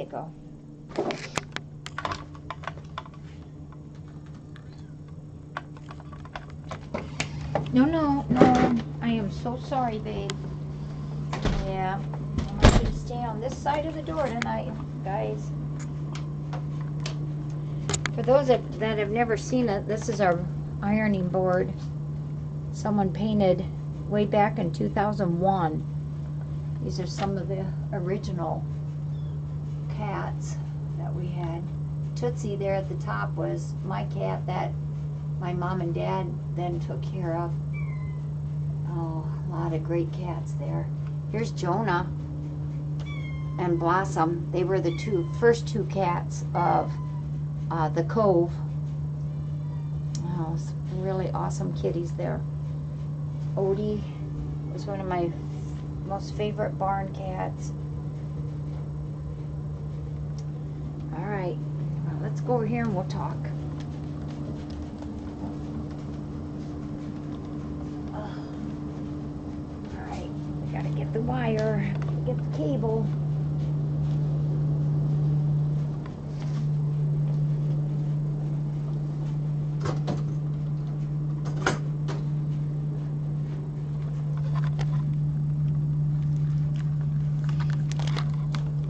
they go. No. I am so sorry, babe. Yeah. I want you to stay on this side of the door tonight, guys. For those that have never seen it, this is our ironing board. Someone painted way back in 2001. These are some of the original cats that we had. Tootsie there at the top was my cat that my mom and dad then took care of. Oh, a lot of great cats there. Here's Jonah and Blossom. They were the first two cats of the Cove. Oh, some really awesome kitties there. Odie was one of my most favorite barn cats. All right, well, let's go over here and we'll talk. All right, we gotta get the wire, get the cable.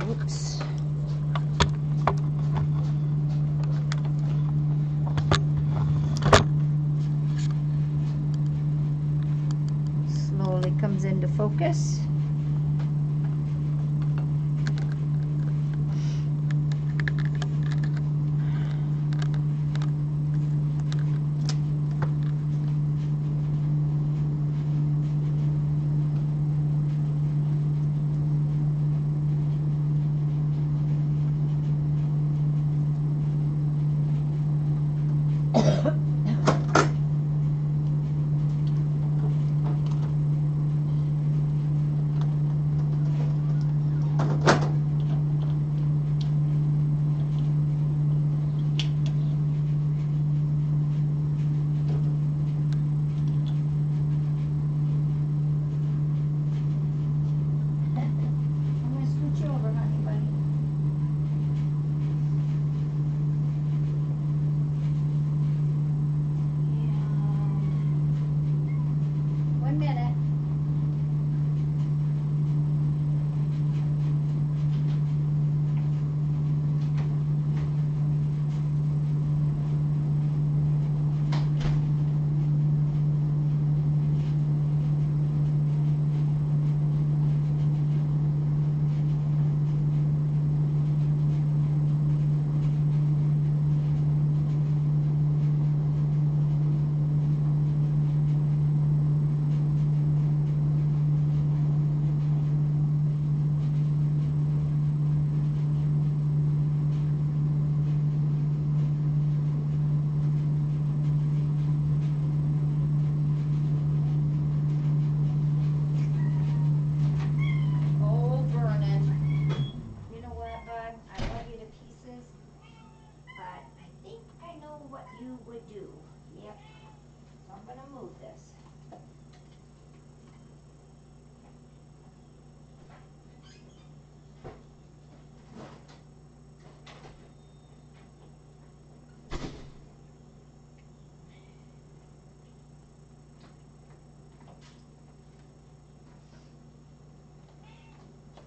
Oops. Slowly comes into focus.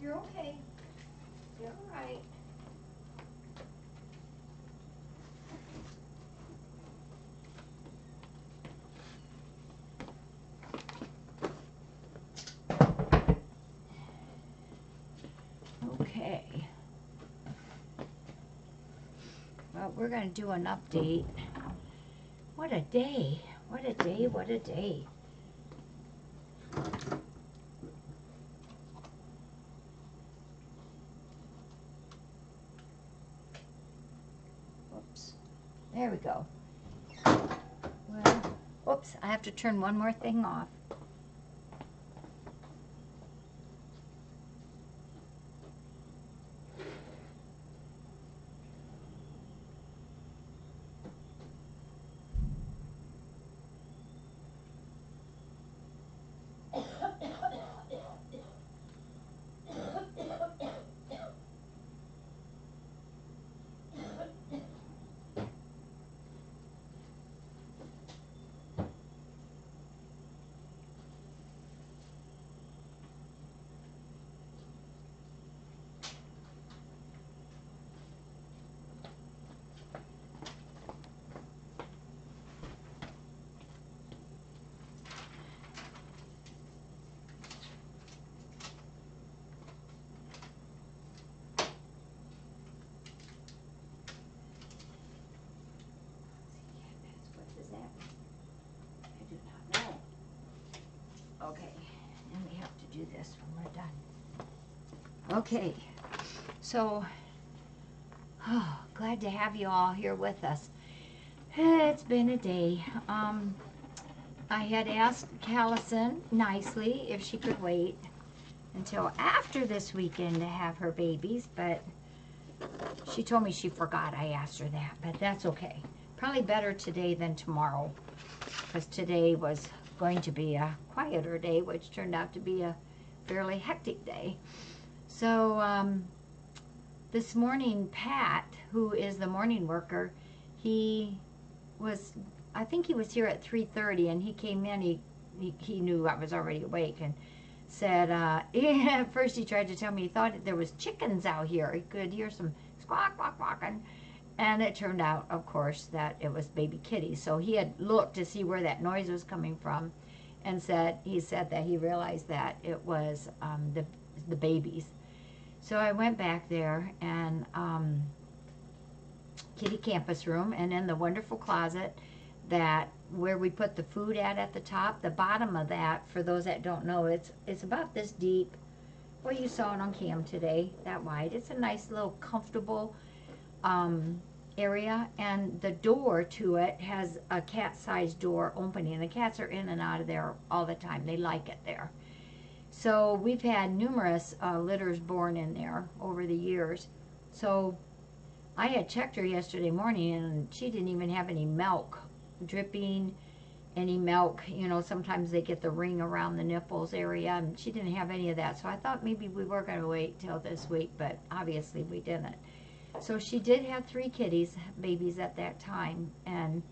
You're okay. You're all right. Okay. Well, we're going to do an update. What a day. What a day. What a day. Whoops. There we go. Well, whoops. I have to turn one more thing off. this when we're done. Okay, so glad to have you all here with us. It's been a day. I had asked Callisynne nicely if she could wait until after this weekend to have her babies, but she told me she forgot I asked her that, but that's okay. Probably better today than tomorrow, because today was going to be a quieter day, which turned out to be a fairly hectic day. So this morning, Pat, who is the morning worker, I think he was here at 3:30, and he came in, he knew I was already awake, and said, at first he tried to tell me he thought there was chickens out here. He could hear some squawk, quack, quack, and it turned out, of course, that it was baby kitties. So he had looked to see where that noise was coming from, and he said that he realized that it was the babies. So I went back there, and kitty campus room, and in the wonderful closet where we put the food at the top, the bottom of that, for those that don't know, it's about this deep. Well, you saw it on cam today, that wide. It's a nice little comfortable area, and the door to it has a cat-sized door opening. The cats are in and out of there all the time. They like it there. So we've had numerous litters born in there over the years. So I had checked her yesterday morning, and she didn't even have any milk dripping, any milk. You know, sometimes they get the ring around the nipples area, and she didn't have any of that. So I thought maybe we were going to wait till this week, but obviously we didn't. So she did have 3 babies at that time, and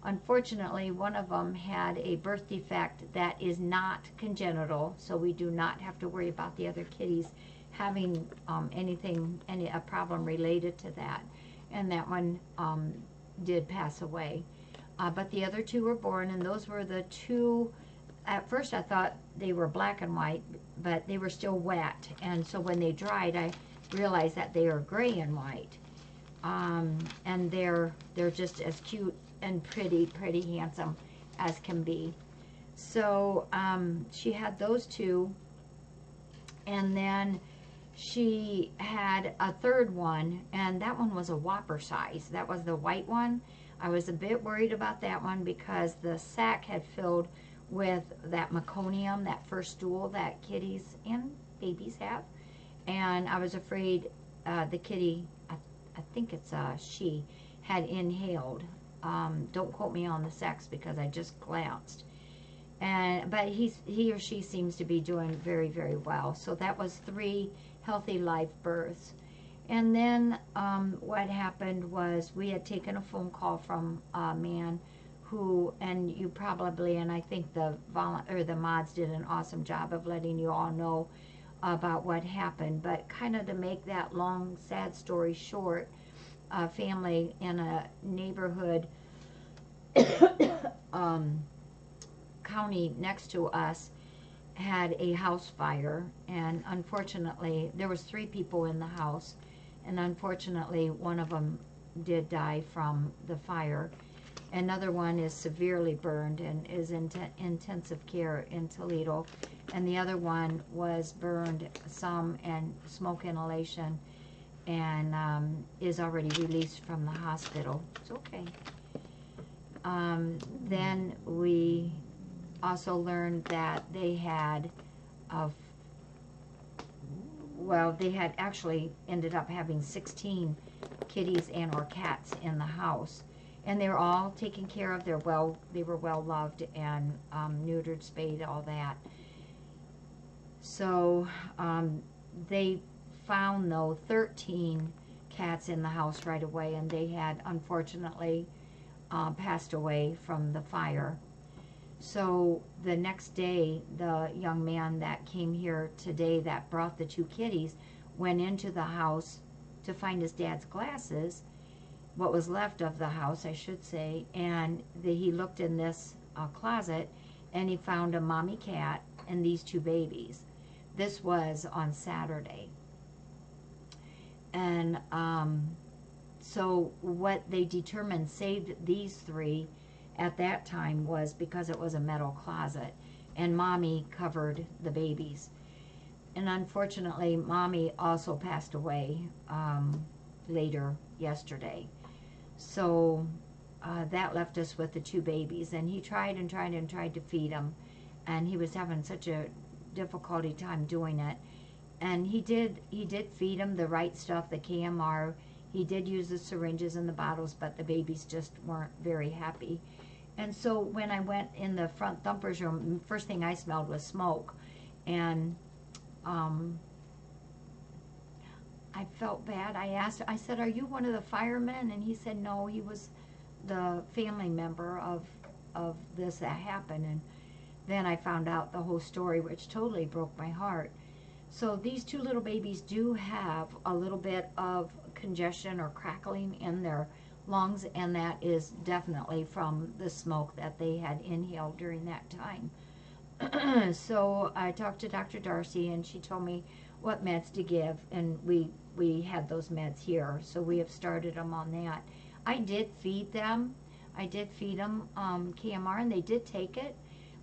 unfortunately one of them had a birth defect that is not congenital, so we do not have to worry about the other kitties having a problem related to that, and that one did pass away. But the other 2 were born, and those were the 2. At first I thought they were black and white, but they were still wet, and so when they dried I realized that they are gray and white, and they're just as cute and pretty handsome as can be. So she had those 2, and then she had a 3rd one, and that one was a whopper size. That was the white one. I was a bit worried about that one because the sac had filled with that meconium, that first stool that kitties and babies have, and I was afraid the kitty, I think it's she, had inhaled. Don't quote me on the sex because I just glanced. But he or she seems to be doing very, very well. So that was 3 healthy live births. And then what happened was we had taken a phone call from a man who, and you probably, and I think the mods did an awesome job of letting you all know about what happened. But kind of to make that long, sad story short, a family in a neighborhood county next to us had a house fire, and unfortunately there was 3 people in the house, and unfortunately one of them did die from the fire. Another one is severely burned and is in intensive care in Toledo, and the other one was burned some and smoke inhalation, and is already released from the hospital. It's okay. Then we also learned that they had they had actually ended up having 16 kitties and or cats in the house, and they were all taken care of. They were well loved and neutered, spayed, all that. So they found, though, 13 cats in the house right away, and they had unfortunately passed away from the fire. So the next day, the young man that came here today that brought the 2 kitties went into the house to find his dad's glasses, what was left of the house, I should say, and he looked in this closet, and he found a mommy cat and these 2 babies. This was on Saturday. And so what they determined saved these 3 at that time was because it was a metal closet, and mommy covered the babies. And unfortunately, Mommy also passed away later yesterday. So that left us with the 2 babies. And he tried and tried and tried to feed them. And he was having such a difficulty time doing it. And he did feed them the right stuff, the KMR. He did use the syringes and the bottles, but the babies just weren't very happy. And so when I went in the front thumper's room, first thing I smelled was smoke. And I felt bad. I said, "Are you one of the firemen?" And he said, "No, he was the family member of this that happened." And then I found out the whole story, which totally broke my heart. So these 2 little babies do have a little bit of congestion or crackling in their lungs, and that is definitely from the smoke that they had inhaled during that time. So I talked to Dr. Darcy, and she told me what meds to give, and we had those meds here, so we have started them on that. I did feed them. KMR, and they did take it,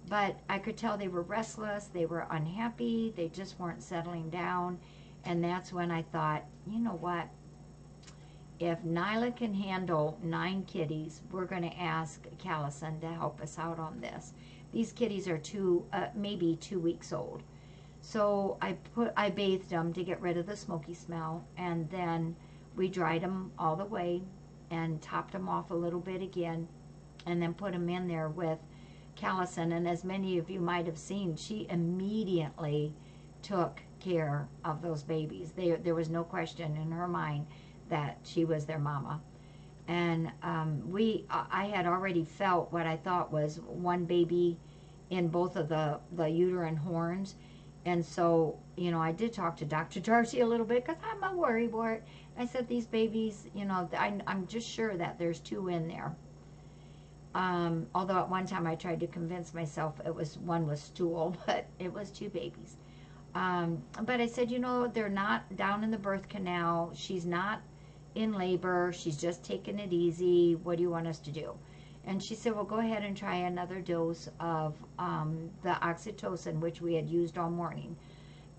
but I could tell they were restless, they were unhappy, they just weren't settling down. And that's when I thought, you know what, if Nyla can handle 9 kitties, we're going to ask Callisynne to help us out on this. These kitties are maybe 2 weeks old. So I bathed them to get rid of the smoky smell, and then we dried them all the way and topped them off a little bit again, and then put them in there with Callisynne. And as many of you might have seen, she immediately took care of those babies. There was no question in her mind that she was their mama. And I had already felt what I thought was 1 baby in both of the uterine horns. And so, you know, I did talk to Dr. Darcy a little bit, because I'm a worrywart. I said, these babies, you know, I'm just sure that there's 2 in there. Although at one time I tried to convince myself one was stool, but it was 2 babies. But I said, you know, they're not down in the birth canal. She's not in labor. She's just taking it easy. What do you want us to do? And she said, well, go ahead and try another dose of the oxytocin, which we had used all morning.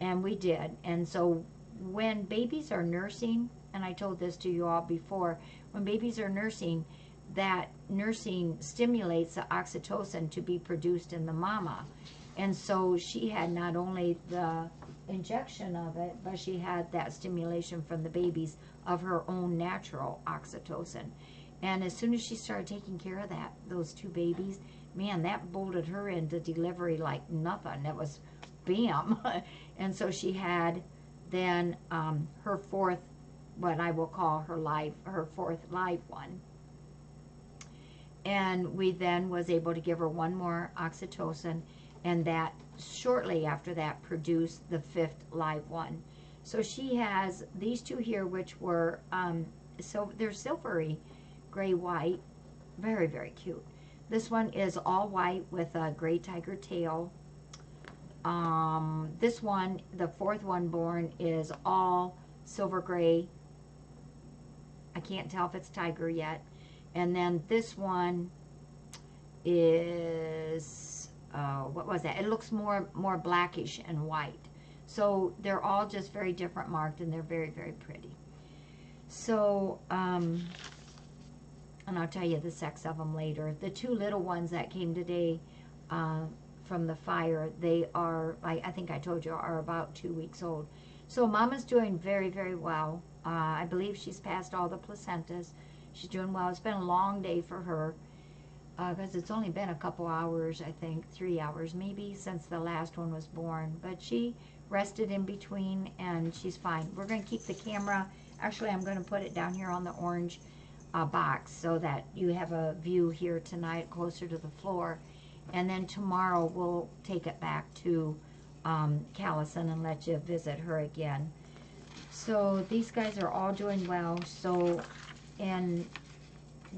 And we did. And so when babies are nursing, and I told this to you all before, when babies are nursing, that nursing stimulates the oxytocin to be produced in the mama. And so she had not only the injection of it, but she had that stimulation from the babies of her own natural oxytocin. And as soon as she started taking care of those 2 babies, man, that bolted her into delivery like nothing. That was bam. And so she had then her 4th, what I will call her 4th live one. And we then was able to give her 1 more oxytocin, and that shortly after that produced the 5th live one. So she has these 2 here, which were so they're silvery gray white, very, very cute. This one is all white with a gray tiger tail. This one, the 4th one born, is all silver gray. I can't tell if it's tiger yet. And then this one is what was that? It looks more blackish and white. So they're all just very different marked, and they're very, very pretty. So and I'll tell you the sex of them later. The 2 little ones that came today from the fire, they are, I think I told you, are about 2 weeks old. So Mama's doing very, very well. I believe she's passed all the placentas. She's doing well. It's been a long day for her, because it's only been a couple hours, I think, 3 hours maybe, since the last one was born. But she rested in between, and she's fine. We're going to keep the camera. Actually, I'm going to put it down here on the orange box so that you have a view here tonight closer to the floor. And then tomorrow we'll take it back to Callisynne and let you visit her again. So these guys are all doing well. So, and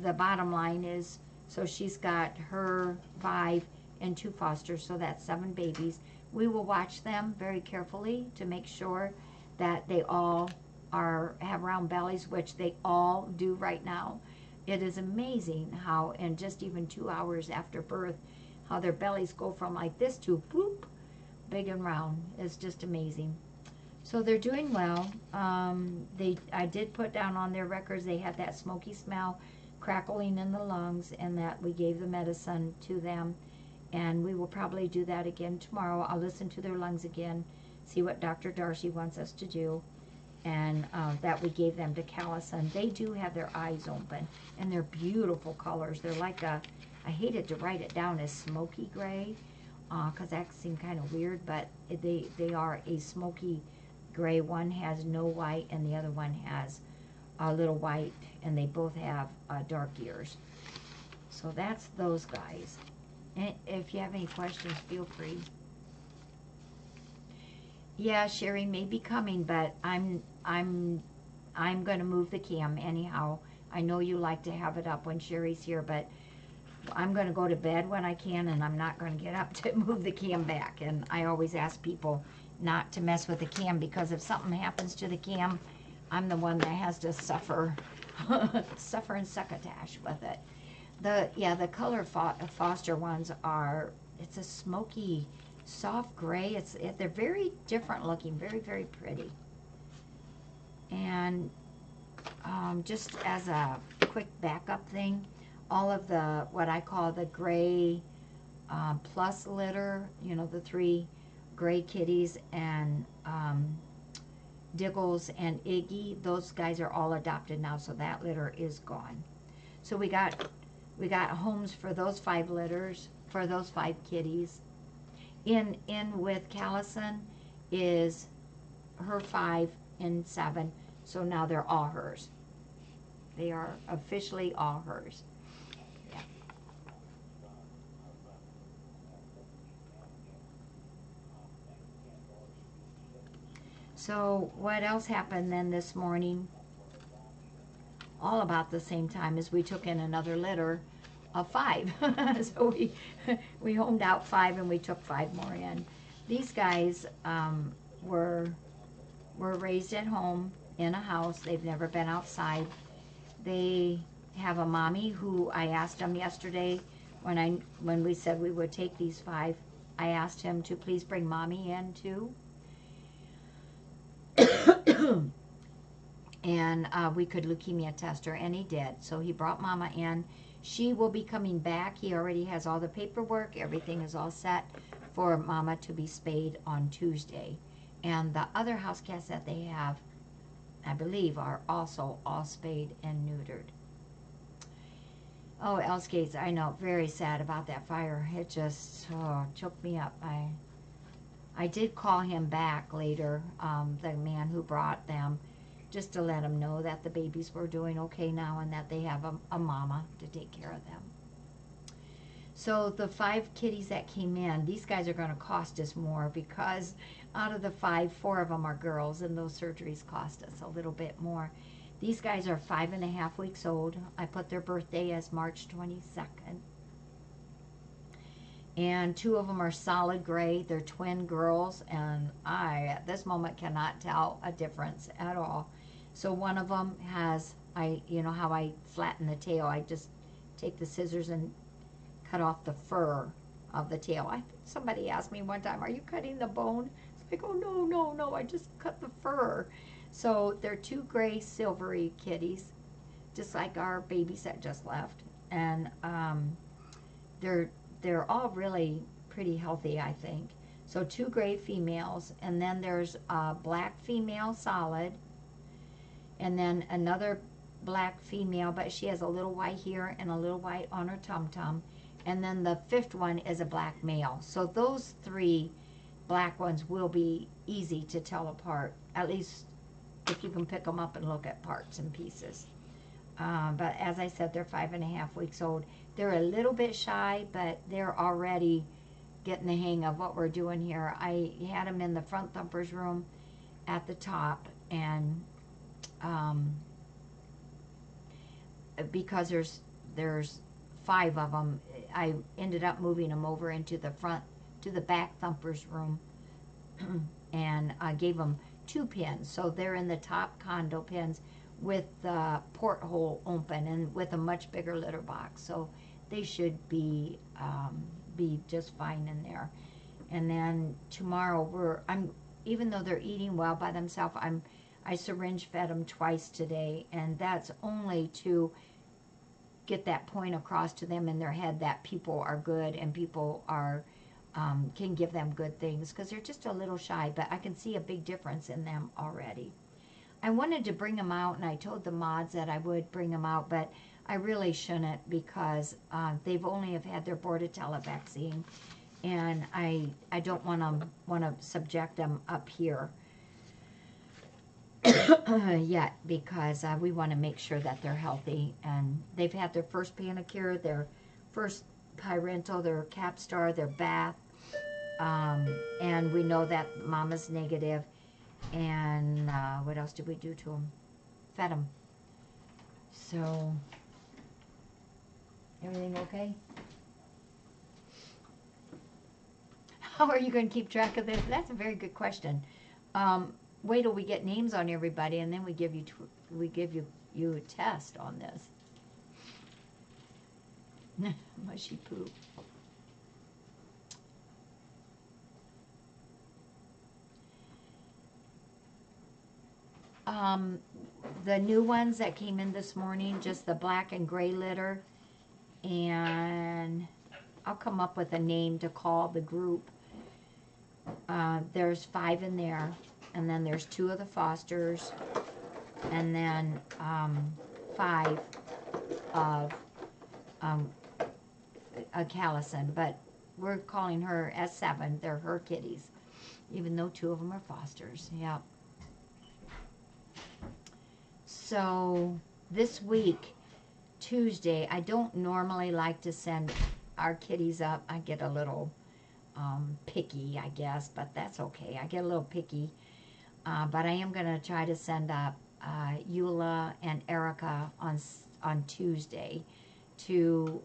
the bottom line is, so she's got her 5 and 2 fosters, so that's 7 babies. We will watch them very carefully to make sure that they all have round bellies, which they all do right now. It is amazing how in just even 2 hours after birth, how their bellies go from like this to whoop, big and round. It's just amazing. So they're doing well. I did put down on their records they had that smoky smell, crackling in the lungs, and that we gave the medicine to them. And we will probably do that again tomorrow. I'll listen to their lungs again, see what Dr. Darcy wants us to do, and that we gave them to Callisynne. They do have their eyes open, and they're beautiful colors. They're like a, I hated to write it down as smoky gray, because that seemed kind of weird, but they are a smoky gray. One has no white, and the other one has a little white, and they both have dark ears. So that's those guys. And if you have any questions, feel free. Yeah, Sherry may be coming, but I'm going to move the cam anyhow. I know you like to have it up when Sherry's here, but I'm going to go to bed when I can, and I'm not going to get up to move the cam back. And I always ask people not to mess with the cam, because if something happens to the cam, I'm the one that has to suffer and succotash with it. The color Foster ones are, it's a smoky, soft gray. They're very different looking, very, very pretty. And just as a quick backup thing, all of the, what I call the gray plus litter, you know, the 3 gray kitties and Diggles and Iggy, those guys are all adopted now, so that litter is gone. So we got homes for those 5 litters, for those 5 kitties. In with Callisynne is her 5 and 7, so now they're all hers. They are officially all hers. Yeah. So what else happened then this morning? All about the same time as we took in another litter of 5. So we homed out 5 and we took 5 more in. These guys were raised at home in a house. They've never been outside. They have a mommy who I asked him yesterday when we said we would take these 5. I asked him to please bring mommy in too. And we could leukemia test her, and he did. So he brought mama in. She will be coming back. He already has all the paperwork. Everything is all set for mama to be spayed on Tuesday. And the other house cats that they have, I believe, are also all spayed and neutered. Oh, Elsgates, I know, very sad about that fire. It just choked me up. I did call him back later, the man who brought them, just to let him know that the babies were doing okay now and that they have a mama to take care of them. So the 5 kitties that came in, these guys are going to cost us more, because out of the 5, 4 of them are girls, and those surgeries cost us a little bit more. These guys are 5.5 weeks old. I put their birthday as March 22nd. And 2 of them are solid gray. They're twin girls, and I, at this moment, cannot tell a difference at all. So one of them has, you know how I flatten the tail, I just take the scissors and cut off the fur of the tail. Somebody asked me one time, are you cutting the bone? It's like, oh, no, I just cut the fur. So they're 2 gray silvery kitties, just like our babies that just left. And they're all really pretty healthy, I think. So 2 gray females, and then there's a black female solid, and then another black female, but she has a little white here and a little white on her tum-tum. And then the 5th one is a black male. So those 3 black ones will be easy to tell apart, at least if you can pick them up and look at parts and pieces. But as I said, they're 5.5 weeks old. They're a little bit shy, but they're already getting the hang of what we're doing here. I had them in the front thumpers room at the top, and because there's 5 of them, I ended up moving them over into the back thumpers room, and I gave them 2 pins. So they're in the top condo pins with the porthole open and with a much bigger litter box. So they should be just fine in there. And then tomorrow even though they're eating well by themselves, I syringe fed them twice today, and that's only to get that point across to them in their head that people are good and people are can give them good things, because they're just a little shy, but I can see a big difference in them already. I wanted to bring them out, and I told the mods that I would bring them out, but I really shouldn't, because they've only have had their Bordetella vaccine, and I don't want to subject them up here yet, because we want to make sure that they're healthy, and they've had their first panicure, their first parental, their capstar, their bath, and we know that mama's negative. And what else did we do to them? Fed them. So, everything okay? How are you going to keep track of this? That's a very good question. Wait till we get names on everybody, and then we give you a test on this. Mushy poop. The new ones that came in this morning, just the black and gray litter, and I'll come up with a name to call the group. There's 5 in there, and then there's 2 of the Fosters, and then 5 of a Callisynne, but we're calling her S7. They're her kitties, even though 2 of them are Fosters. Yep. So this week, Tuesday, I don't normally like to send our kitties up. I get a little picky, I guess, but that's okay. I get a little picky, but I am going to try to send up Eula and Erica on Tuesday to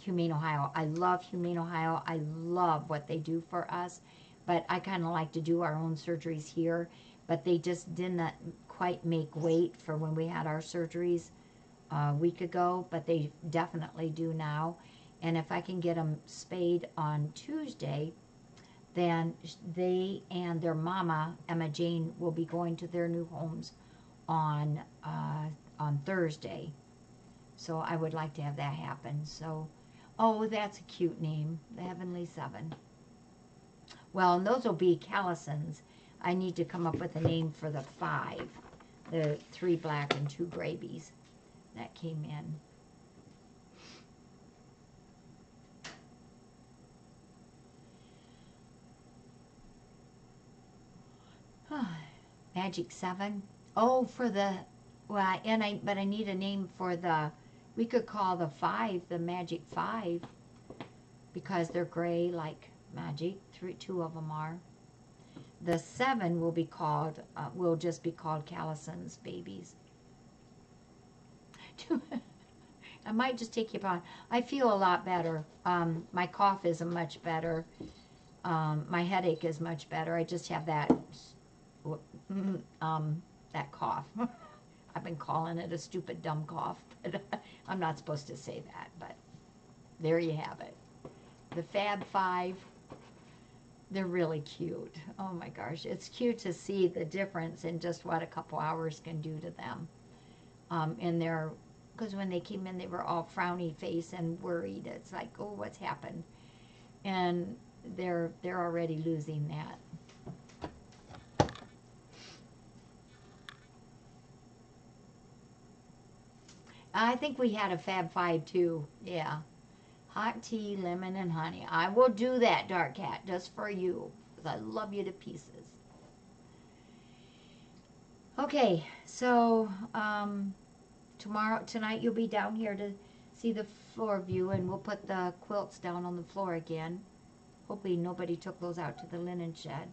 Humane Ohio. I love Humane Ohio. I love what they do for us, but I kind of like to do our own surgeries here, but they just didn't quite make weight for when we had our surgeries a week ago, but they definitely do now. And if I can get them spayed on Tuesday, then they and their mama, Emma Jane, will be going to their new homes on Thursday. So I would like to have that happen. So, oh, that's a cute name, the Heavenly 7. Well, and those will be Callisynnes. I need to come up with a name for the 5. The 3 black and 2 grabies that came in. Magic 7. Oh, for the, well, but I need a name for the, we could call the 5 the Magic 5, because they're gray like Magic. 2 of them are. The 7 will be called, will just be called Callisynne's babies. I might just take you upon. I feel a lot better. My cough is much better. My headache is much better. I just have that that cough. I've been calling it a stupid dumb cough, but I'm not supposed to say that, but there you have it. The Fab 5, they're really cute. Oh my gosh, it's cute to see the difference in just what a couple hours can do to them. Because when they came in, they were all frowny face and worried. It's like, oh, what's happened? And they're already losing that. I think we had a Fab 5 too. Yeah. Hot tea, lemon, and honey. I will do that, Dark Cat, just for you, because I love you to pieces. Okay, so tonight you'll be down here to see the floor view, and we'll put the quilts down on the floor again. Hopefully nobody took those out to the linen shed.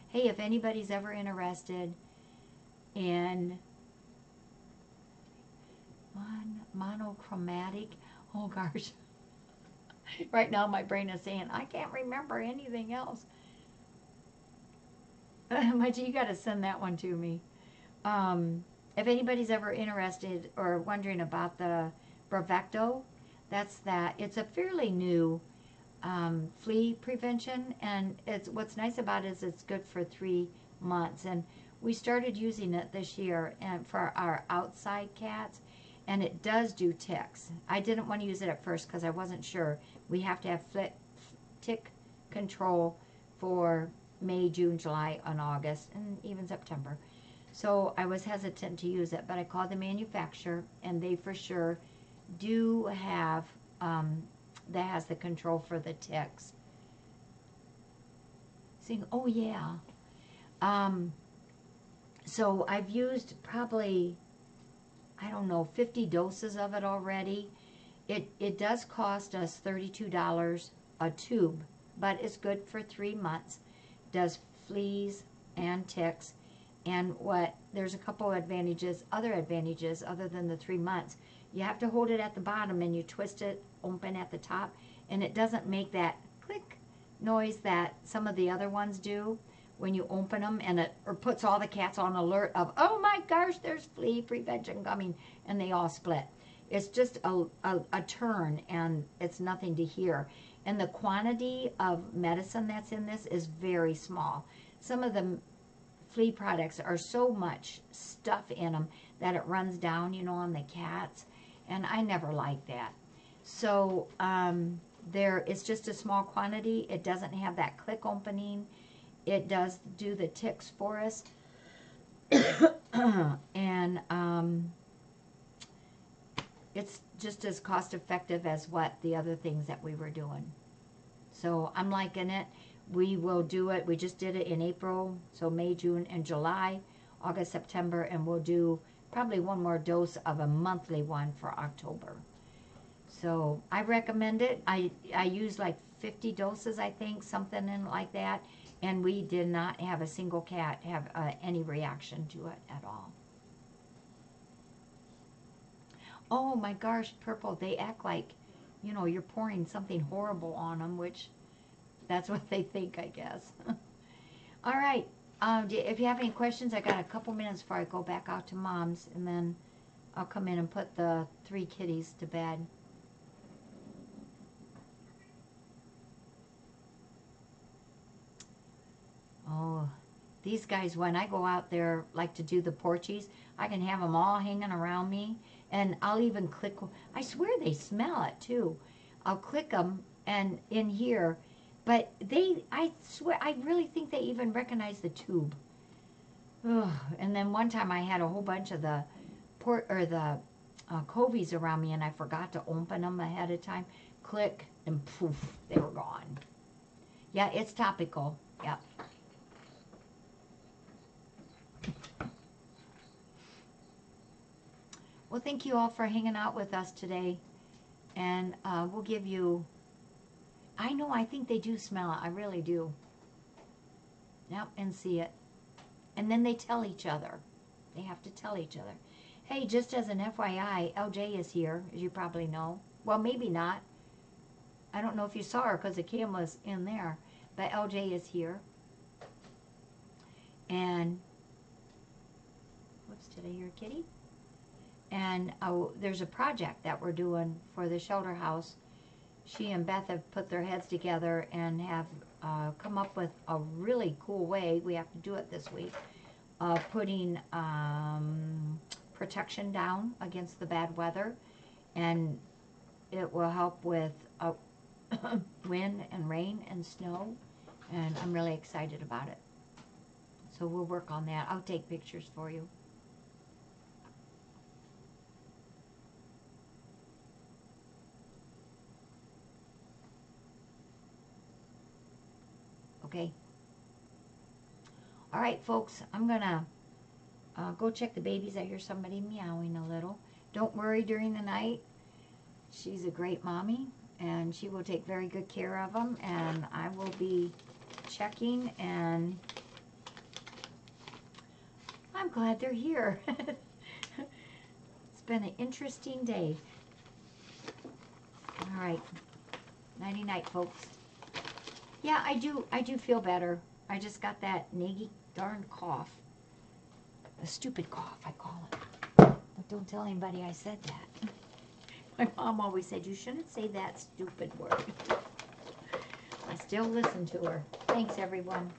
Hey, if anybody's ever interested in monochromatic, oh gosh, right now my brain is saying I can't remember anything else. But you got to send that one to me. If anybody's ever interested or wondering about the Bravecto, that's that. It's a fairly new flea prevention, and what's nice about it is it's good for 3 months. And we started using it this year and for our outside cats, and it does do ticks. I didn't want to use it at first because I wasn't sure. We have to have tick control for May, June, July, and August, and even September. So I was hesitant to use it, but I called the manufacturer, and they for sure do have, that has the control for the ticks. Saying, oh yeah. So I've used probably, I don't know, 50 doses of it already. It does cost us $32 a tube, but it's good for 3 months. Does fleas and ticks. And there's a couple advantages, other advantages other than the 3 months. You have to hold it at the bottom and you twist it open at the top, and it doesn't make that click noise that some of the other ones do when you open them, and it puts all the cats on alert of, oh my gosh, there's flea prevention coming, and they all split. It's just a turn, and it's nothing to hear. And the quantity of medicine that's in this is very small. Some of the flea products are so much stuff in them that it runs down, you know, on the cats, and I never like that. So it's just a small quantity. It doesn't have that click opening. It does do the ticks for us. And it's just as cost effective as what the other things that we were doing. So I'm liking it. We will do it. We just did it in April, so May, June, and July, August, September, and we'll do probably one more dose of a monthly one for October. So I recommend it. I used like 50 doses, I think, something like that, and we did not have a single cat have any reaction to it at all. Oh my gosh, Purple, they act like, you know, you're pouring something horrible on them, which that's what they think, I guess. All right. If you have any questions, I got a couple minutes before I go back out to Mom's, and then I'll come in and put the 3 kitties to bed. Oh, these guys, when I go out there, like to do the porchies, I can have them all hanging around me, and I'll even click. I swear they smell it, too. I'll click them and in here, but I swear, I really think they even recognize the tube. Ugh. And then one time I had a whole bunch of the covies around me, and I forgot to open them ahead of time. Click, and poof, they were gone. Yeah, it's topical. Yeah. Well, thank you all for hanging out with us today. And we'll give you, I know, I think they do smell it. I really do. Yep, and see it. And then they tell each other. They have to tell each other. Hey, just as an FYI, LJ is here, as you probably know. Well, maybe not. I don't know if you saw her because the camera's in there. But LJ is here. And, whoops, did I hear a kitty? And there's a project that we're doing for the shelter house. She and Beth have put their heads together and have come up with a really cool way, we have to do it this week, of putting protection down against the bad weather. And it will help with wind and rain and snow. And I'm really excited about it. So we'll work on that. I'll take pictures for you. Okay. All right, folks, I'm going to go check the babies. I hear somebody meowing a little. Don't worry during the night. She's a great mommy, and she will take very good care of them, and I will be checking, and I'm glad they're here. It's been an interesting day. All right. Nighty-night, folks. Yeah, I do feel better. I just got that naggy darn cough. A stupid cough, I call it. But don't tell anybody I said that. My mom always said, you shouldn't say that stupid word. I still listen to her. Thanks, everyone.